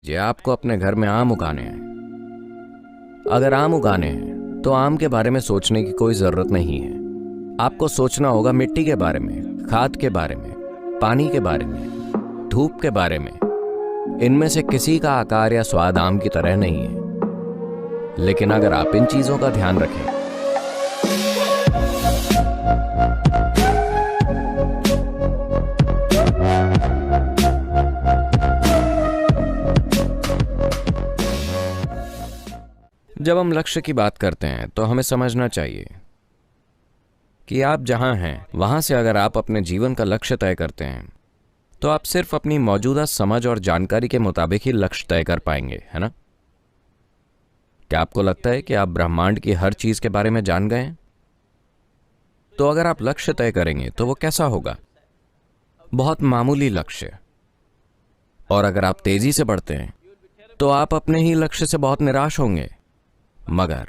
जी आपको अपने घर में आम उगाने हैं। अगर आम उगाने हैं तो आम के बारे में सोचने की कोई जरूरत नहीं है। आपको सोचना होगा मिट्टी के बारे में, खाद के बारे में, पानी के बारे में, धूप के बारे में। इनमें से किसी का आकार या स्वाद आम की तरह नहीं है। लेकिन अगर आप इन चीजों का ध्यान रखें, जब हम लक्ष्य की बात करते हैं तो हमें समझना चाहिए कि आप जहां हैं वहां से अगर आप अपने जीवन का लक्ष्य तय करते हैं तो आप सिर्फ अपनी मौजूदा समझ और जानकारी के मुताबिक ही लक्ष्य तय कर पाएंगे, है ना? क्या आपको लगता है कि आप ब्रह्मांड की हर चीज के बारे में जान गए हैं? तो अगर आप लक्ष्य तय करेंगे तो वो कैसा होगा? बहुत मामूली लक्ष्य। और अगर आप तेजी से बढ़ते हैं तो आप अपने ही लक्ष्य से बहुत निराश होंगे। मगर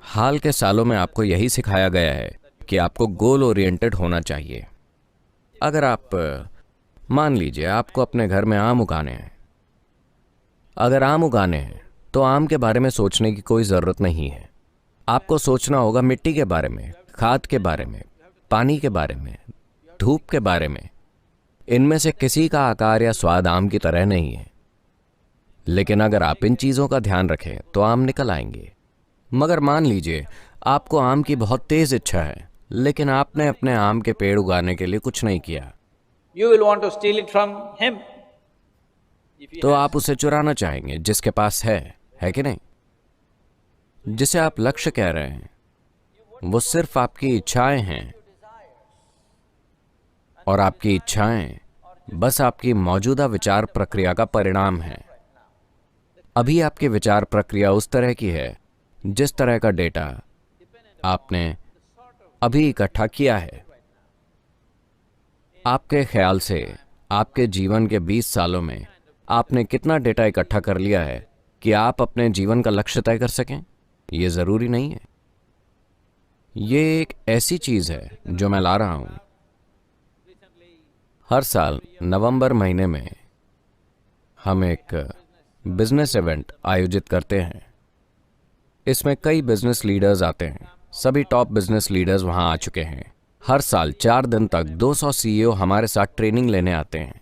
हाल के सालों में आपको यही सिखाया गया है कि आपको गोल ओरिएंटेड होना चाहिए। अगर आप मान लीजिए आपको अपने घर में आम उगाने हैं। अगर आम उगाने हैं तो आम के बारे में सोचने की कोई जरूरत नहीं है। आपको सोचना होगा मिट्टी के बारे में, खाद के बारे में, पानी के बारे में, धूप के बारे में। इनमें से किसी का आकार या स्वाद आम की तरह नहीं है। लेकिन अगर आप इन चीजों का ध्यान रखें तो आम निकल आएंगे। मगर मान लीजिए आपको आम की बहुत तेज इच्छा है, लेकिन आपने अपने आम के पेड़ उगाने के लिए कुछ नहीं किया। You will want to steal it from him. तो आप उसे चुराना चाहेंगे जिसके पास है कि नहीं? जिसे आप लक्ष्य कह रहे हैं वो सिर्फ आपकी इच्छाएं हैं। और आपकी इच्छाएं बस आपकी मौजूदा विचार प्रक्रिया का परिणाम है। अभी आपकी विचार प्रक्रिया उस तरह की है जिस तरह का डेटा आपने अभी इकट्ठा किया है। आपके ख्याल से आपके जीवन के 20 सालों में आपने कितना डेटा इकट्ठा कर लिया है कि आप अपने जीवन का लक्ष्य तय कर सकें? यह जरूरी नहीं है। यह एक ऐसी चीज है जो मैं ला रहा हूं। हर साल नवंबर महीने में हम एक बिजनेस इवेंट आयोजित करते हैं। इसमें कई बिजनेस लीडर्स आते हैं। सभी टॉप बिजनेस लीडर्स वहां आ चुके हैं। हर साल 4 दिन तक 200 सीईओ हमारे साथ ट्रेनिंग लेने आते हैं।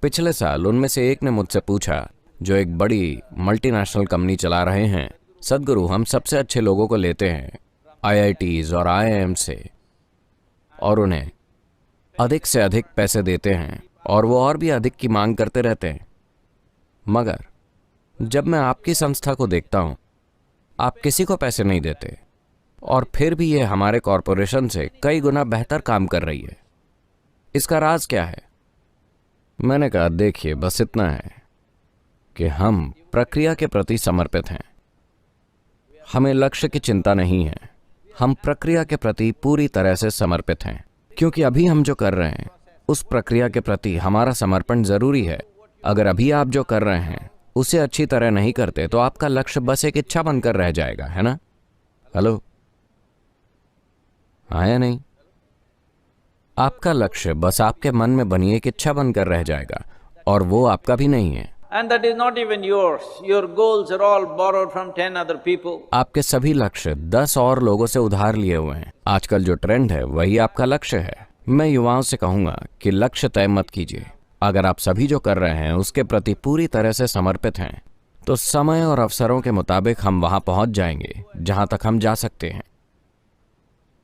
पिछले साल उनमें से एक ने मुझसे पूछा, जो एक बड़ी मल्टीनेशनल कंपनी चला रहे हैं, सदगुरु हम सबसे अच्छे लोगों को लेते हैं आईआईटीज और आईआईएम से, और उन्हें अधिक से अधिक पैसे देते हैं और वो और भी अधिक की मांग करते रहते हैं। मगर जब मैं आपकी संस्था को देखता हूं, आप किसी को पैसे नहीं देते और फिर भी ये हमारे कॉरपोरेशन से कई गुना बेहतर काम कर रही है। इसका राज क्या है? मैंने कहा, देखिए बस इतना है कि हम प्रक्रिया के प्रति समर्पित हैं। हमें लक्ष्य की चिंता नहीं है। हम प्रक्रिया के प्रति पूरी तरह से समर्पित हैं, क्योंकि अभी हम जो कर रहे हैं उस प्रक्रिया के प्रति हमारा समर्पण जरूरी है। अगर अभी आप जो कर रहे हैं उसे अच्छी तरह नहीं करते तो आपका लक्ष्य बस एक इच्छा बनकर रह जाएगा, है ना? हेलो, हाँ या नहीं? आपका लक्ष्य बस आपके मन में बनी एक इच्छा बनकर रह जाएगा और वो आपका भी नहीं है। And that is not even yours. Your goals are all borrowed from 10 other people. आपके सभी लक्ष्य 10 और लोगों से उधार लिए हुए हैं। आजकल जो ट्रेंड है वही आपका लक्ष्य है। मैं युवाओं से कहूंगा कि लक्ष्य तय मत कीजिए। अगर आप सभी जो कर रहे हैं उसके प्रति पूरी तरह से समर्पित हैं तो समय और अवसरों के मुताबिक हम वहां पहुंच जाएंगे जहां तक हम जा सकते हैं।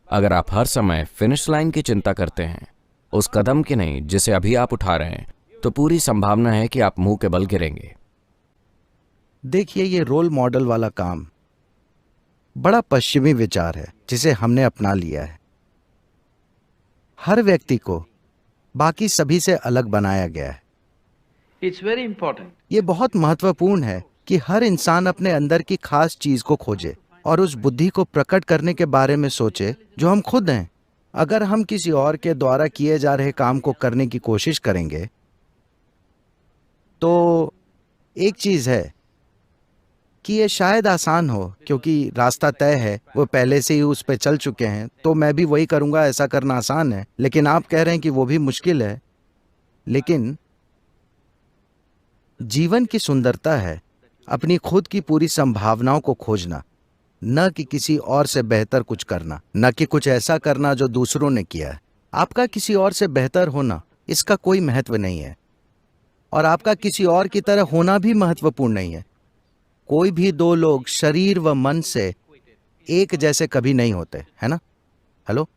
अगर आप हर समय फिनिश लाइन की चिंता करते हैं, उस कदम की नहीं जिसे अभी आप उठा रहे हैं, तो पूरी संभावना है कि आप मुंह के बल गिरेंगे। देखिए, ये रोल मॉडल वाला काम बड़ा पश्चिमी विचार है जिसे हमने अपना लिया है। हर व्यक्ति को बाकी सभी से अलग बनाया गया है। It's very important. ये बहुत महत्वपूर्ण है कि हर इंसान अपने अंदर की खास चीज को खोजे और उस बुद्धि को प्रकट करने के बारे में सोचे जो हम खुद हैं। अगर हम किसी और के द्वारा किए जा रहे काम को करने की कोशिश करेंगे तो एक चीज है कि ये शायद आसान हो क्योंकि रास्ता तय है, वो पहले से ही उस पर चल चुके हैं, तो मैं भी वही करूंगा, ऐसा करना आसान है। लेकिन आप कह रहे हैं कि वो भी मुश्किल है। लेकिन जीवन की सुंदरता है अपनी खुद की पूरी संभावनाओं को खोजना, न कि किसी और से बेहतर कुछ करना, न कि कुछ ऐसा करना जो दूसरों ने किया है। आपका किसी और से बेहतर होना, इसका कोई महत्व नहीं है, और आपका किसी और की तरह होना भी महत्वपूर्ण नहीं है। कोई भी दो लोग शरीर व मन से एक जैसे कभी नहीं होते, है ना? हेलो?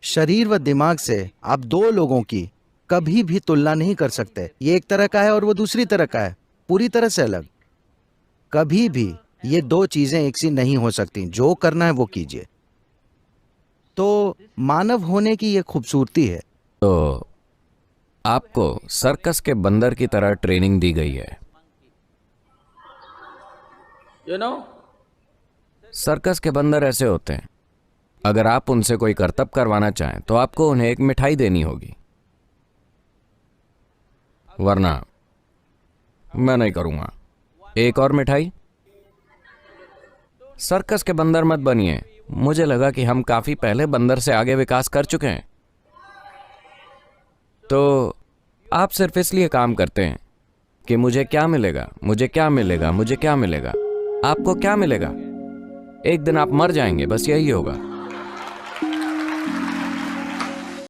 शरीर व दिमाग से आप दो लोगों की कभी भी तुलना नहीं कर सकते। ये एक तरह का है और वो दूसरी तरह का है, पूरी तरह से अलग। कभी भी ये दो चीजें एक सी नहीं हो सकती। जो करना है वो कीजिए। तो मानव होने की ये खूबसूरती है। तो आपको सर्कस के बंदर की तरह ट्रेनिंग दी गई है। You know, सर्कस के बंदर ऐसे होते हैं, अगर आप उनसे कोई करतब करवाना चाहें तो आपको उन्हें एक मिठाई देनी होगी, वरना मैं नहीं करूंगा। एक और मिठाई। सर्कस के बंदर मत बनिए। मुझे लगा कि हम काफी पहले बंदर से आगे विकास कर चुके हैं। तो आप सिर्फ इसलिए काम करते हैं कि मुझे क्या मिलेगा, मुझे क्या मिलेगा, मुझे क्या मिलेगा। आपको क्या मिलेगा? एक दिन आप मर जाएंगे, बस यही होगा।